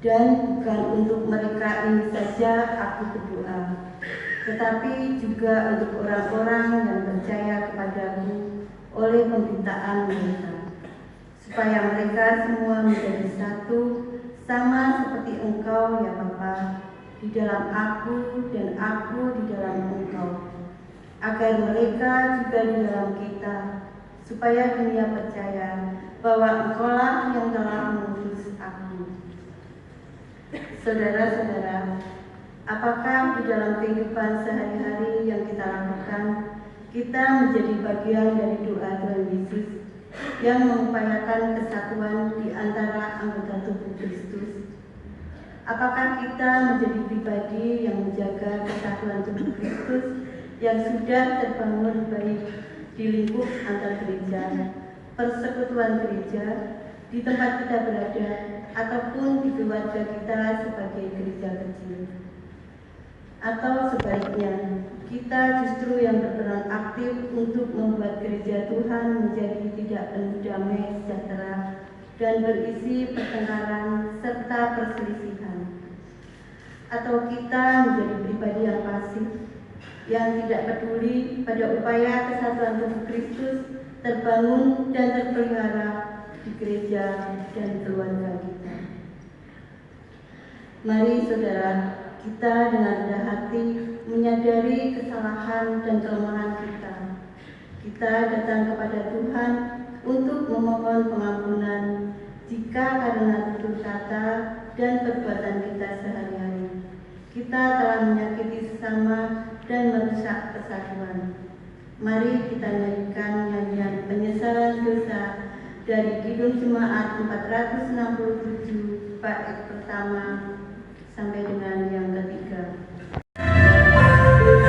Dan bukan untuk mereka ini saja aku berdoa, tetapi juga untuk orang-orang yang percaya kepadamu oleh pemberitaan mereka, supaya mereka semua menjadi satu, sama seperti Engkau ya Bapa, di dalam aku dan aku di dalam Engkau, agar mereka juga di dalam kita, supaya dunia percaya bahwa Engkaulah yang telah mengutus aku. Saudara-saudara, apakah di dalam kehidupan sehari-hari yang kita lakukan, kita menjadi bagian dari doa Tuhan Yesus yang mengupayakan kesatuan di antara anggota tubuh Kristus? Apakah kita menjadi pribadi yang menjaga kesatuan tubuh Kristus yang sudah terbangun baik di lingkup antar gereja, persekutuan gereja, di tempat kita berada, ataupun di keluarga kita sebagai gereja kecil? Atau sebaliknya, kita justru yang berperan aktif untuk membuat gereja Tuhan menjadi tidak penuh damai sejahtera dan berisi pertengkaran serta perselisihan? Atau kita menjadi pribadi yang pasif, yang tidak peduli pada upaya kesatuan tubuh Kristus terbangun dan terpelihara di gereja dan keluarga kita? Mari saudara, kita dengan rendah hati menyadari kesalahan dan kelemahan kita. Kita datang kepada Tuhan untuk memohon pengampunan jika karena tutur kata dan perbuatan kita sehari-hari kita telah menyakiti sesama dan merusak persatuan. Mari kita nyanyikan nyanyian penyesalan dosa dari Kidung Jemaat 467 bait pertama sampai dengan yang ketiga. Aku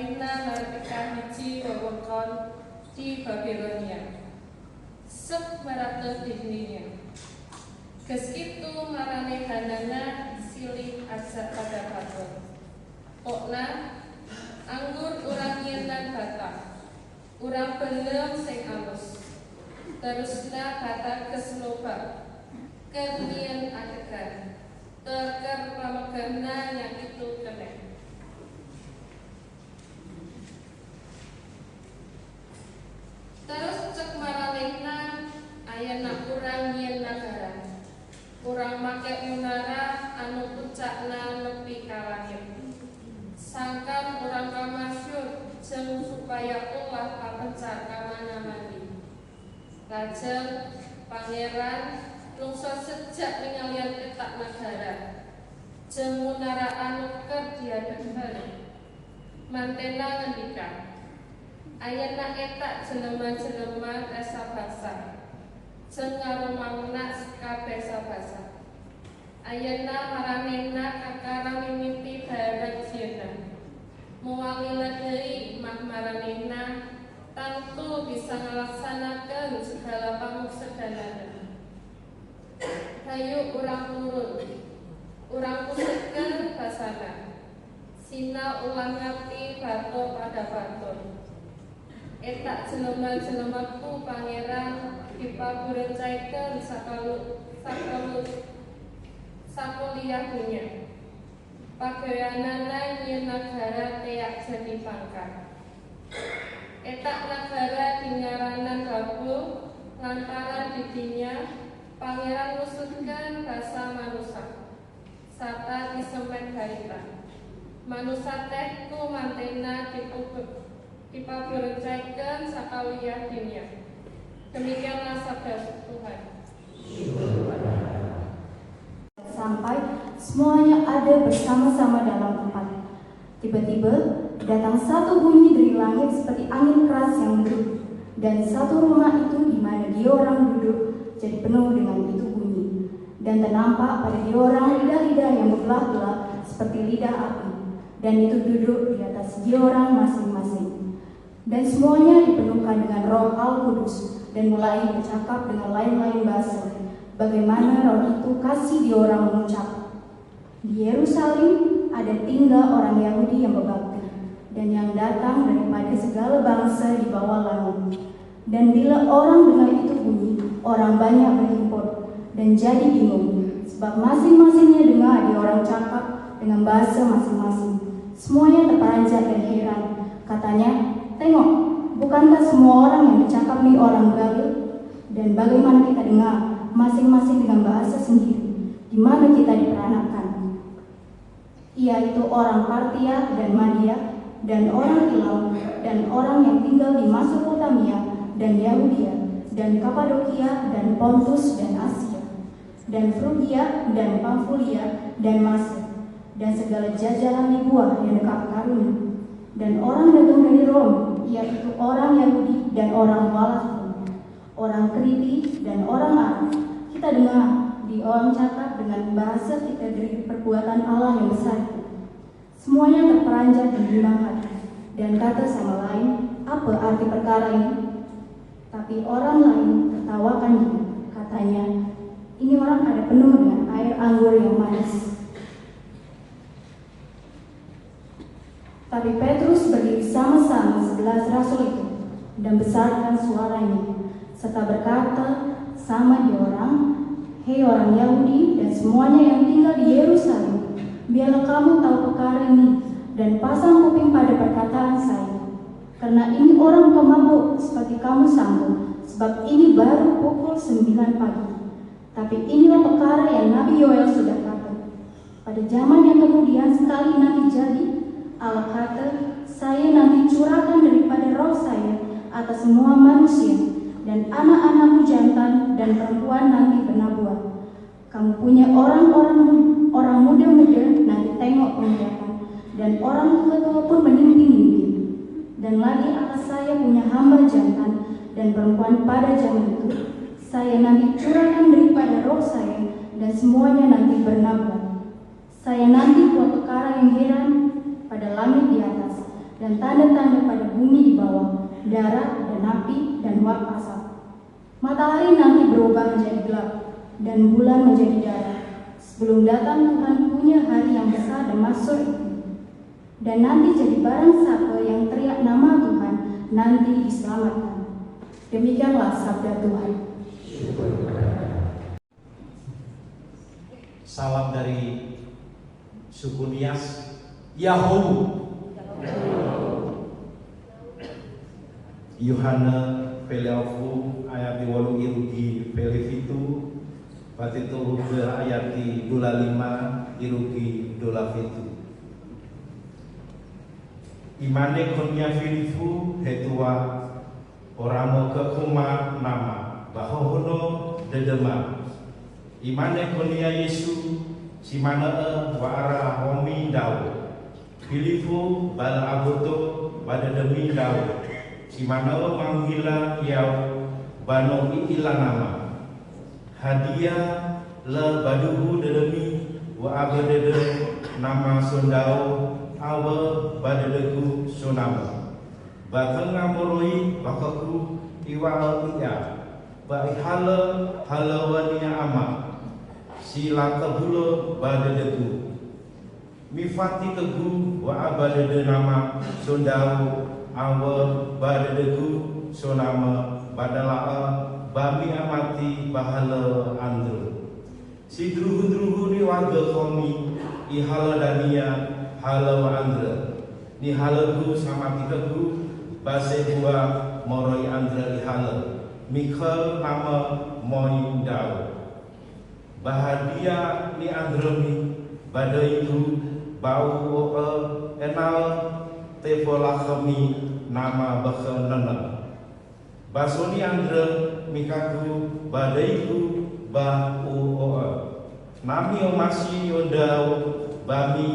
maranehna narepika hiji wewengkon di Babilonia. Sep marateuh dirinya. Geus kitu maranehanana silih ajak pada batur. Pokna anggur urang nyendan bata. Urang belem sing alus. Terusna kata kesloba. Kernian adegan. Teker pamegahna yang itu keneh. Terus cek maranehna ayana urang nyen nagara. Urang make munara anu pucakna nepi ka langit. Sangkan urang kamasyur jeung supaya ulah kapencar ka mana-mani. Lajeng pangeran lungsor sejak ningalian etak nagara. Jeung munara anu keur diadepan. Mantena ngendika. Ayana etak jelema-jelema dasa basa. Jeung ngaromangna kabeh sabasa. Ayana maranehna kakara mimiti bareng jieuna. Muwangilan deui mah maranehna tantu bisa ngalaksanakeun segala panguksedanana. Hayu urang turun. Urang kusutkeun basana. Sina ulang ngabdi batur pada batur. Etak jelema-jelemaku pangeran dipaburencaikeun sakuliah dunya. Pagaweanana nyen nagara teak jadi pangkat. Etak nagara dingaranan Babu lantaran didinya pangeran ngusutkeun basa manusa. Sarta disemet harita. Manusa teh ku mantena dipaburencaikeun sakaliah dunya. Demikianlah sabda Tuhan. Sampai semuanya ada bersama-sama dalam tempat. Tiba-tiba datang satu bunyi dari langit seperti angin keras yang mendung, dan satu rumah itu di mana dia orang duduk jadi penuh dengan itu bunyi. Dan ternampak pada dia orang lidah-lidah yang berbelah-belah seperti lidah api, dan itu duduk di atas dia orang masing-masing. Dan semuanya dipenuhkan dengan Roh Al-Kudus dan mulai bercakap dengan lain-lain bahasa, bagaimana Roh itu kasih dia orang mengucap. Di Yerusalem ada tinggal orang Yahudi yang berbakti dan yang datang daripada segala bangsa di bawah langit. Dan bila orang dengar itu bunyi, orang banyak berhimpun dan jadi bingung, sebab masing-masingnya dengar dia orang cakap dengan bahasa masing-masing. Semuanya terperanjat dan heran. Katanya, tengok, bukankah semua orang yang bercakap ini orang Galil? Dan bagaimana kita dengar masing-masing dengan bahasa sendiri, di mana kita diperanakkan? Ia itu orang Partia dan Media, dan orang Elam, dan orang yang tinggal di Mesopotamia, dan Yahudia, dan Kapadokia, dan Pontus, dan Asia, dan Frugia, dan Pamfulia, dan Mesir, dan segala jajaran Libua yang dekat Karun, dan orang dagang dari Rom, yaitu orang Yahudi dan orang Walachia, orang Kriti dan orang Arab. Kita dengar di orang cakap dengan bahasa kita dari perbuatan Allah yang besar itu. Semuanya terperanjat dan bimbang hati, dan kata sama lain, apa arti perkara ini? Tapi orang lain tertawakan dia, katanya, ini orang ada penuh dengan air anggur yang manis. Tapi Petrus berdiri sama-sama sebelah rasul itu dan besarkan suaranya, serta berkata sama dia orang, hei orang Yahudi dan semuanya yang tinggal di Yerusalem, biarlah kamu tahu perkara ini dan pasang kuping pada perkataan saya. Karena ini orang pemabuk seperti kamu sanggup, sebab ini baru pukul 9 pagi. Tapi inilah perkara yang Nabi Yoel sudah kata. Pada zaman yang kemudian sekali nanti jadi, Allah kata, saya nanti curahkan daripada roh saya atas semua manusia, dan anak-anakmu jantan dan perempuan nanti bernabuh. Kamu punya orang muda-muda nanti tengok penglihatan, dan orang tua-tua pun menimpi-mimpi. Dan lagi atas saya punya hamba jantan dan perempuan pada zaman itu, saya nanti curahkan daripada roh saya, dan semuanya nanti bernabuh. Saya nanti buat perkara yang heran pada langit di atas dan tanda-tanda pada bumi di bawah, darah dan api dan uap asap. Matahari nanti berubah menjadi gelap dan bulan menjadi darah, sebelum datang Tuhan punya hari yang besar dan masyhur itu. Dan nanti jadi barang siapa yang teriak nama Tuhan nanti diselamatkan. Demikianlah sabda Tuhan. Salam dari suku Nias, Yahoo. Yohana Peleofu ayat 8 irugi Pelevitu Patitu ayat 25 irugi Dolavitu. Imane konya filifu hetua oramo kekuma nama bahohono dedema. Imane konya Yesu simana wa ara homi dau. Filifu bal aboto pada demi dau. Simana manggila yau bano ila nama. Hadiah le baduhu dedemi wa abadede nama sondau awe badedegu sonama. Batengah moroi bakaku iwa iya. Baihala halawania ama. Sila kebulo badedegu. Mifati tegu wa abadede nama sondau awe badedegu sonama badalaa bami amati bahala andro. Si druhu-druhu ni warga kami ihala dania hala wa andra. Ni halagu sama tikagu base dua moroi andra ihala. Mikha nama moi dau. Bahagia ni andra mi badai itu bau enal tefola kami nama bakhanana. Basoni andra mikaku badaiku bau nami omasi ondau bami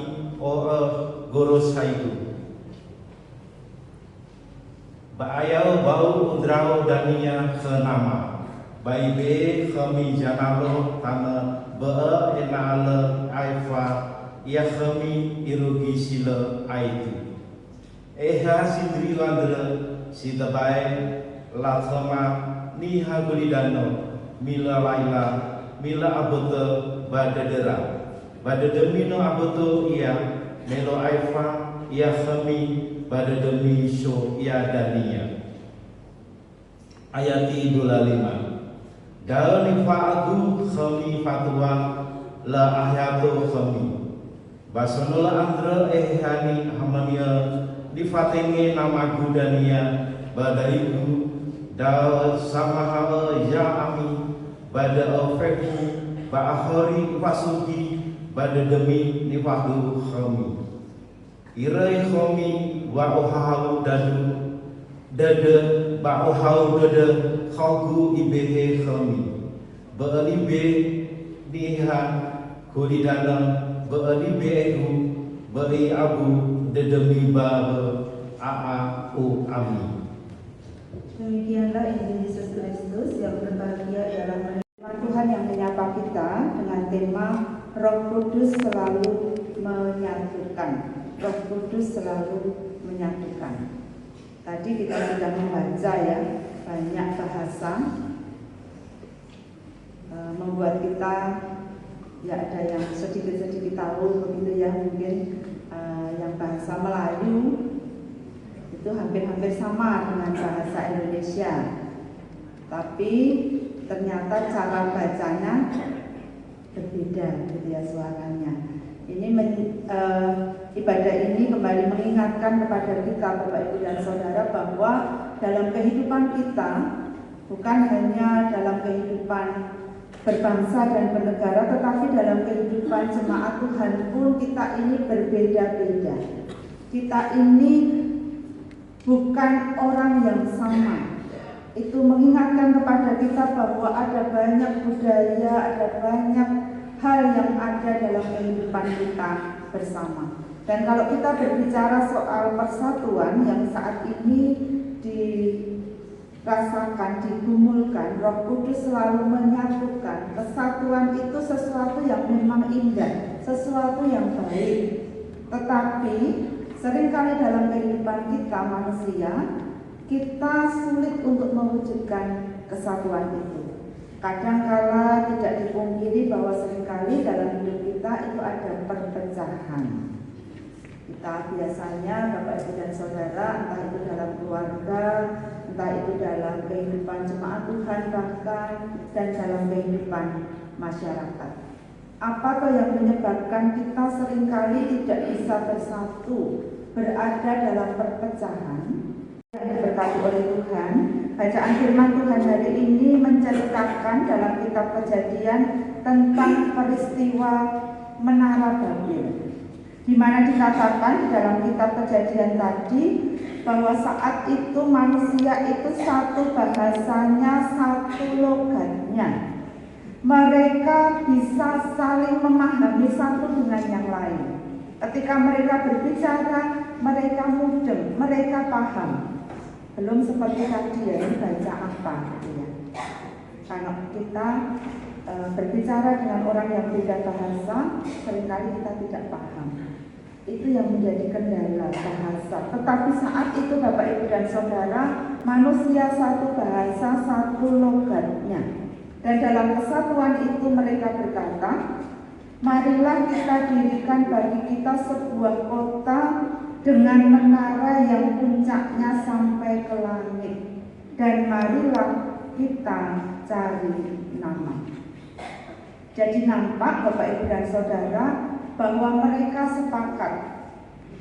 goros haidu. Baayau bau undrau dania kenama. Baibe kami janalo tana be enale aifa ia kami irugi sila aitu. Eha sidri landra sidabai la kama ni hagulidano mila laila mila abote badadera badademino aboto ia melo aifa ia kami badademi so ia dania. Ayati 25 Dauni fa'agu kami fatwa la ahyatu kami basonola andra ehani hamania di fatenge nama gudania badaiku dal sama hal ya ami bada ofeku ba'akhori fasugi bada demi nifadu kami irai kami wa'ohau dadu dada ba'ohau dada khawgu ibehe kami ba'alibe niha kulidana ba'alibe ehu ba'i abu dedemi ba'e a'a u ami. Demikianlah Injil Yesus Kristus yang berbahagia dalam Tuhan yang menyapa kita dengan tema Roh Kudus selalu menyatukan. Roh Kudus selalu menyatukan. Tadi kita sudah membaca ya banyak bahasa membuat kita ya ada yang sedikit-sedikit tahu begitu ya mungkin yang bahasa Melayu itu hampir-hampir sama dengan bahasa Indonesia, tapi ternyata cara bacanya berbeda gitu ya suaranya. Ini ibadah ini kembali mengingatkan kepada kita Bapak Ibu dan Saudara bahwa dalam kehidupan kita bukan hanya dalam kehidupan berbangsa dan bernegara, tetapi dalam kehidupan jemaat Tuhan pun kita ini berbeda-beda. Kita ini bukan orang yang sama. Itu mengingatkan kepada kita bahwa ada banyak budaya, ada banyak hal yang ada dalam kehidupan kita bersama. Dan kalau kita berbicara soal persatuan yang saat ini dirasakan, digumulkan, Roh Kudus selalu menyatukan. Kesatuan itu sesuatu yang memang indah, sesuatu yang baik. Tetapi Seringkali dalam kehidupan kita manusia, kita sulit untuk mewujudkan kesatuan itu. Kadangkala tidak dipungkiri bahwa seringkali dalam hidup kita itu ada perpecahan. Kita biasanya Bapak Ibu dan Saudara, entah itu dalam keluarga, entah itu dalam kehidupan jemaat Tuhan bahkan, dan dalam kehidupan masyarakat. Apakah yang menyebabkan kita seringkali tidak bisa bersatu, berada dalam perpecahan? Yang diberkati oleh Tuhan, bacaan firman Tuhan hari ini menceritakan dalam kitab Kejadian tentang peristiwa Menara Babel, di mana dikatakan di dalam kitab Kejadian tadi bahwa saat itu manusia itu satu bahasanya, satu logatnya. Mereka bisa saling memahami satu dengan yang lain. Ketika mereka berbicara, mereka mudeng, mereka paham. Belum seperti tadi ya, baca apa gitu ya. Kalau kita berbicara dengan orang yang beda bahasa, seringkali kita tidak paham. Itu yang menjadi kendala bahasa. Tetapi saat itu Bapak Ibu dan Saudara, manusia satu bahasa, satu logatnya. Dan dalam kesatuan itu mereka berkata, marilah kita dirikan bagi kita sebuah kota dengan menara yang puncaknya sampai ke langit. Dan marilah kita cari nama. Jadi nampak Bapak Ibu dan Saudara bahwa mereka sepakat,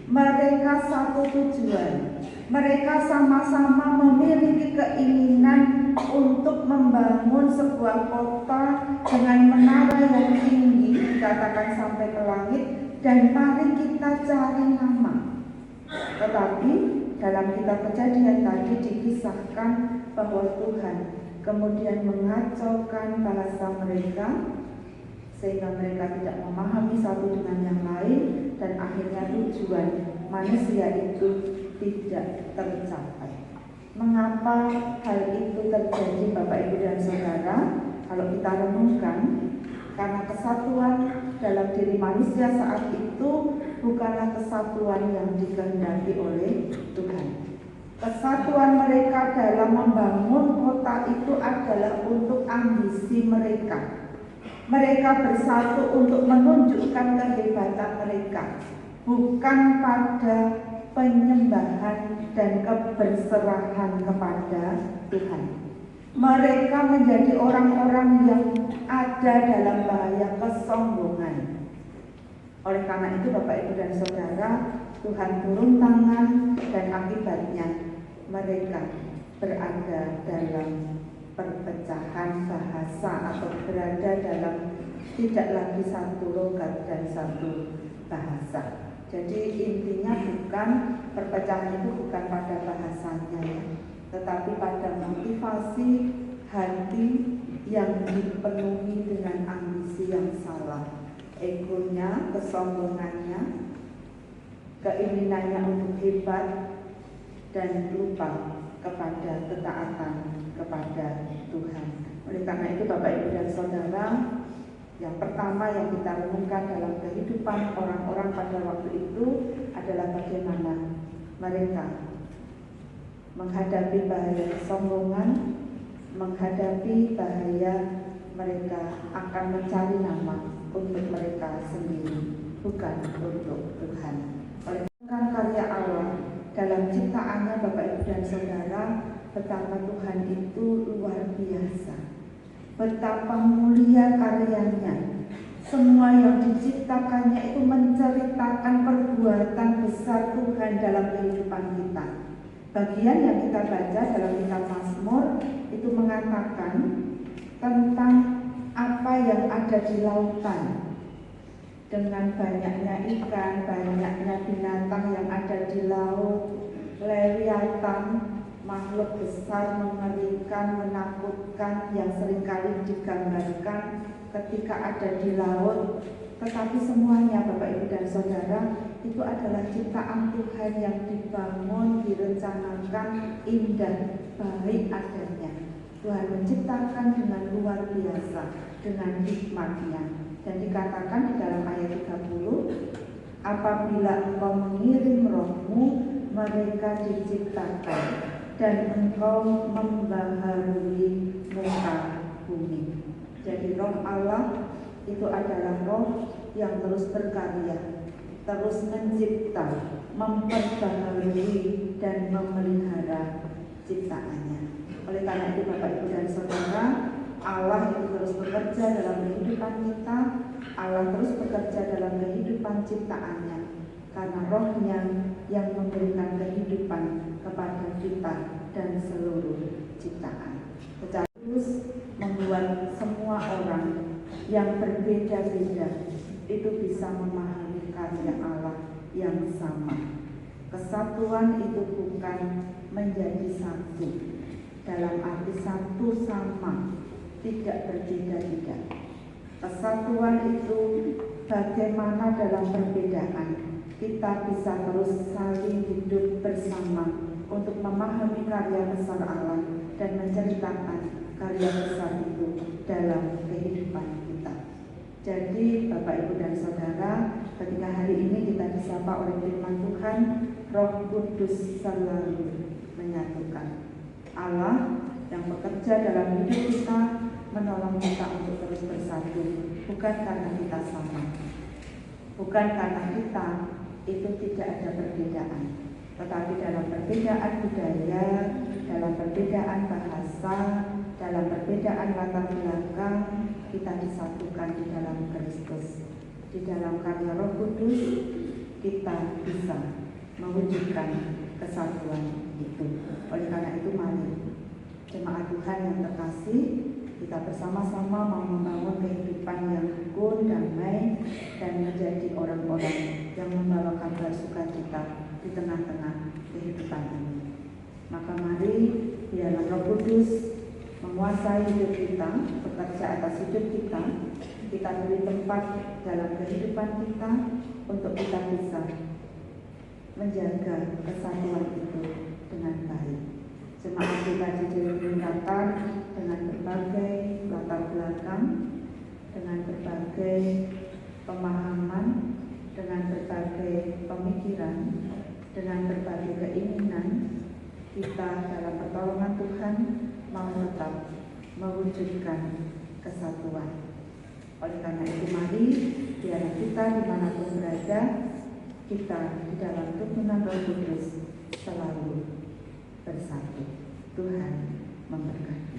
mereka satu tujuan, mereka sama-sama memiliki keinginan untuk membangun sebuah kota dengan menara yang tinggi, dikatakan sampai ke langit, dan mari kita cari nama. Tetapi dalam kitab Kejadian tadi dikisahkan bahwa Tuhan kemudian mengacaukan bahasa mereka, sehingga mereka tidak memahami satu dengan yang lain, dan akhirnya tujuan manusia itu tidak tercapai. Mengapa hal itu terjadi Bapak Ibu dan Saudara? Kalau kita renungkan, karena kesatuan dalam diri manusia saat itu bukanlah kesatuan yang dikehendaki oleh Tuhan. Kesatuan mereka dalam membangun kota itu adalah untuk ambisi mereka. Mereka bersatu untuk menunjukkan kehebatan mereka, bukan pada penyembahan dan keberserahan kepada Tuhan. Mereka menjadi orang-orang yang ada dalam bahaya kesombongan. Oleh karena itu Bapak Ibu dan Saudara, Tuhan turun tangan dan akibatnya mereka berada dalam perpecahan bahasa atau berada dalam tidak lagi satu logat dan satu bahasa. Jadi intinya bukan perpecahan itu bukan pada bahasanya ya, tetapi pada motivasi hati yang dipenuhi dengan ambisi yang salah, egonya, kesombongannya, keinginannya untuk hebat, dan lupa kepada ketaatan kepada Tuhan. Oleh karena itu Bapak Ibu dan Saudara, yang pertama yang kita renungkan dalam kehidupan orang-orang pada waktu itu adalah bagaimana mereka menghadapi bahaya kesombongan, menghadapi bahaya mereka akan mencari nama untuk mereka sendiri, bukan untuk Tuhan. Oleh karya Allah dalam ciptaannya Bapak Ibu dan Saudara, betapa Tuhan itu luar biasa. Betapa mulia karyanya. Semua yang diciptakannya itu menceritakan perbuatan besar Tuhan dalam kehidupan kita. Bagian yang kita baca dalam kitab Mazmur itu mengatakan tentang apa yang ada di lautan. Dengan banyaknya ikan, banyaknya binatang yang ada di laut, Lewiatan, makhluk besar mengerikan, menakutkan yang seringkali digambarkan ketika ada di laut. Tetapi semuanya Bapak Ibu dan Saudara itu adalah ciptaan Tuhan yang dibangun, direncanakan indah, baik adanya. Tuhan menciptakan dengan luar biasa, dengan hikmatnya. Dan dikatakan di dalam ayat 30, apabila Engkau mengirim Roh-Mu, mereka diciptakan dan Engkau membaharui muka bumi. Jadi Roh Allah itu adalah Roh yang terus berkarya, terus mencipta, memperbaharui dan memelihara ciptaannya. Oleh karena itu Bapak Ibu dan Saudara, Allah itu terus bekerja dalam kehidupan kita, Allah terus bekerja dalam kehidupan ciptaannya, karena Roh-Nya yang memberikan kehidupan kepada kita dan seluruh ciptaan. Secara terus membuat semua orang yang berbeda-beda itu bisa memahami karya Allah yang sama. Kesatuan itu bukan menjadi satu dalam arti satu sama, tidak berbeda-beda. Kesatuan itu bagaimana dalam perbedaan kita bisa terus saling hidup bersama untuk memahami karya besar Allah dan menceritakan karya besar itu dalam kehidupan kita. Jadi Bapak Ibu dan Saudara, ketika hari ini kita disapa oleh firman Tuhan, Roh Kudus selalu menyatukan. Allah yang bekerja dalam hidup kita menolong kita untuk terus bersatu, bukan karena kita sama, bukan karena kita itu tidak ada perbedaan, tetapi dalam perbedaan budaya, dalam perbedaan bahasa, dalam perbedaan latar belakang, kita disatukan di dalam Kristus. Di dalam karya Roh Kudus kita bisa mewujudkan kesatuan itu. Oleh karena itu mari jemaat Tuhan yang terkasih, kita bersama-sama mau membangun kehidupan yang rukun, damai, dan menjadi orang-orang yang membawa kabar sukacita di tengah-tengah kehidupan ini. Maka mari biarlah Roh Kudus menguasai hidup kita, bekerja atas hidup kita beri tempat dalam kehidupan kita untuk kita bisa menjaga kesatuan itu dengan baik. Jemaat kita diberkati dengan berbagai latar belakang, dengan berbagai pemahaman, dengan berbagai pemikiran, dengan berbagai keinginan. Kita dalam pertolongan Tuhan mau tetap mewujudkan kesatuan. Oleh karena itu mari biarlah kita dimanapun berada, kita di dalam tuntunan Roh Kudus selalu bersatu. Tuhan memberkati.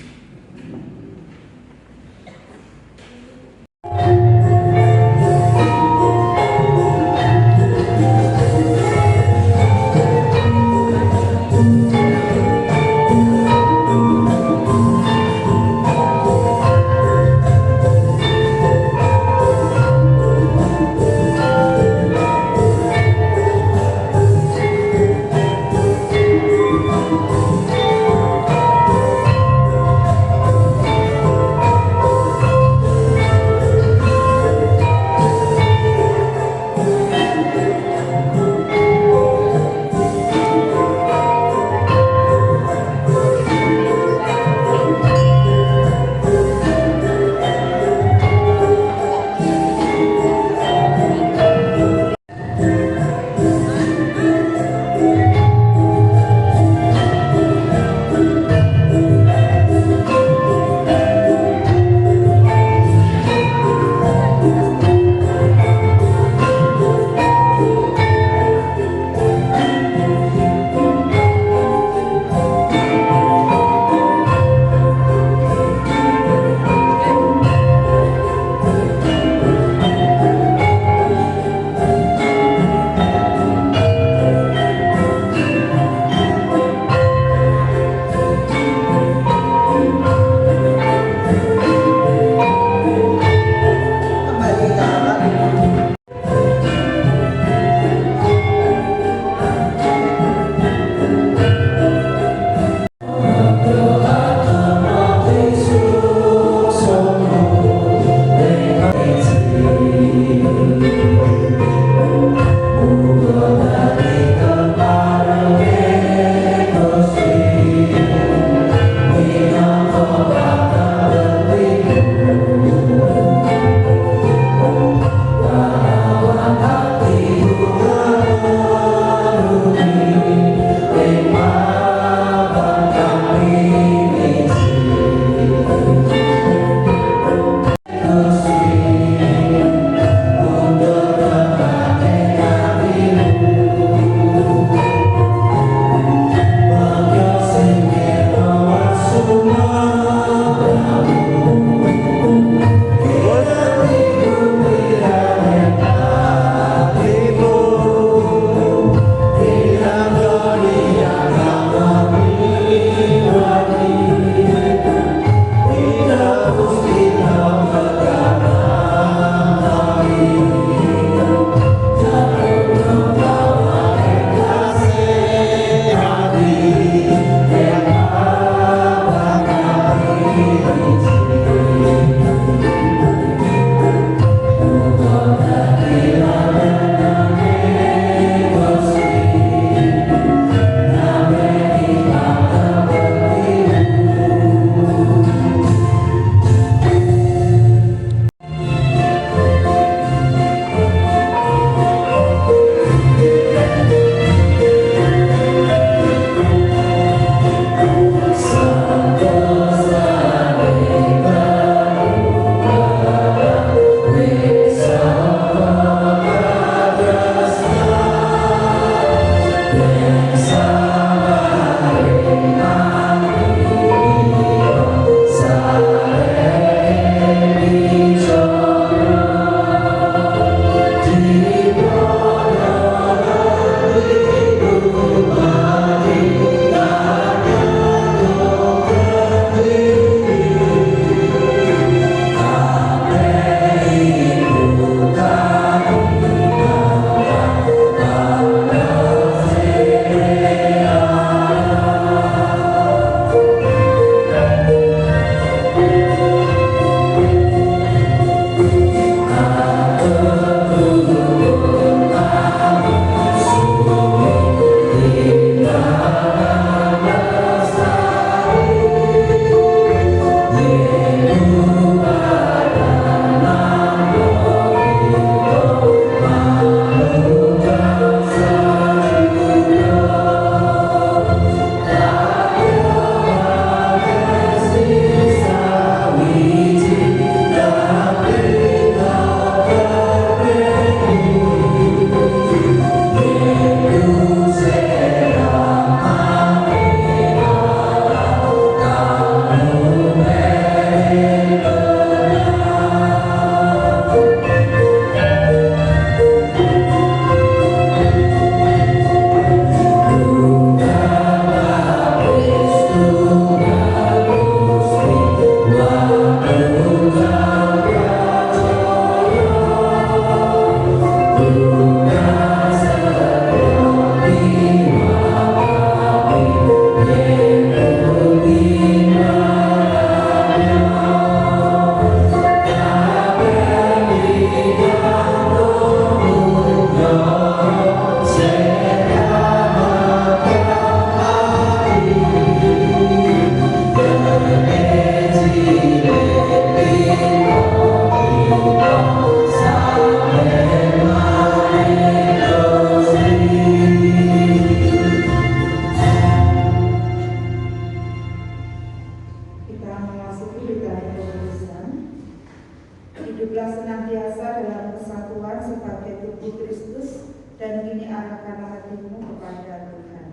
ini arahkanlah hatimu kepada Tuhan.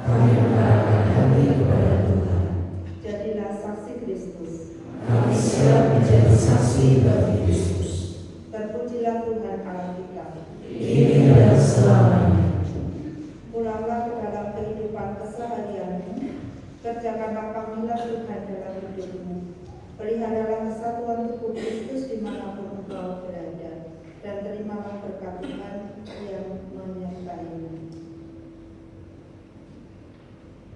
Kami mengarahkan hati kepada Tuhan. Jadilah saksi Kristus. Kami siap menjadi saksi bagi Kristus. Terpujilah Tuhan Allah kita. Kini dan selamanya. Pulanglah ke dalam kehidupan keseharianmu. Kerjakanlah panggilan Tuhan dalam hidupmu. Peliharalah kesatuan tubuh Kristus dimanapun engkau berada. Dan terimalah berkat Tuhan yang menyertaimu.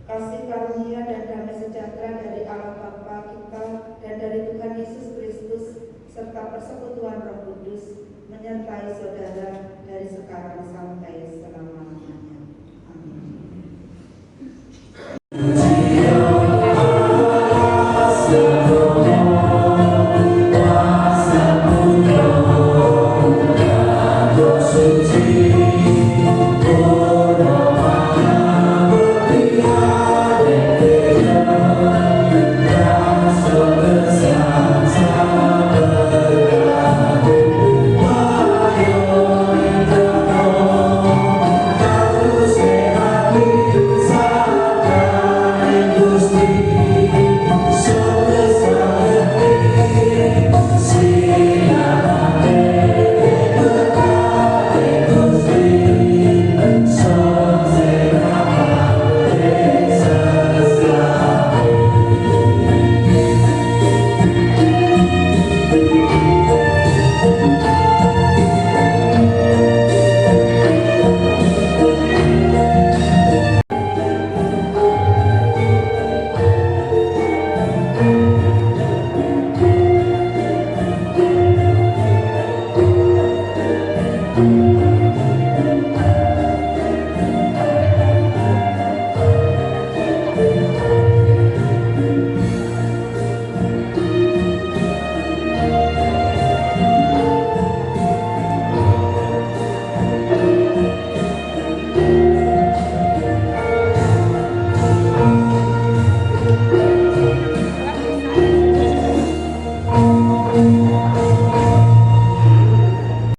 Kasih karunia dan damai sejahtera dari Allah Bapa kita dan dari Tuhan Yesus Kristus serta persekutuan Roh Kudus menyertai saudara dari sekarang sampai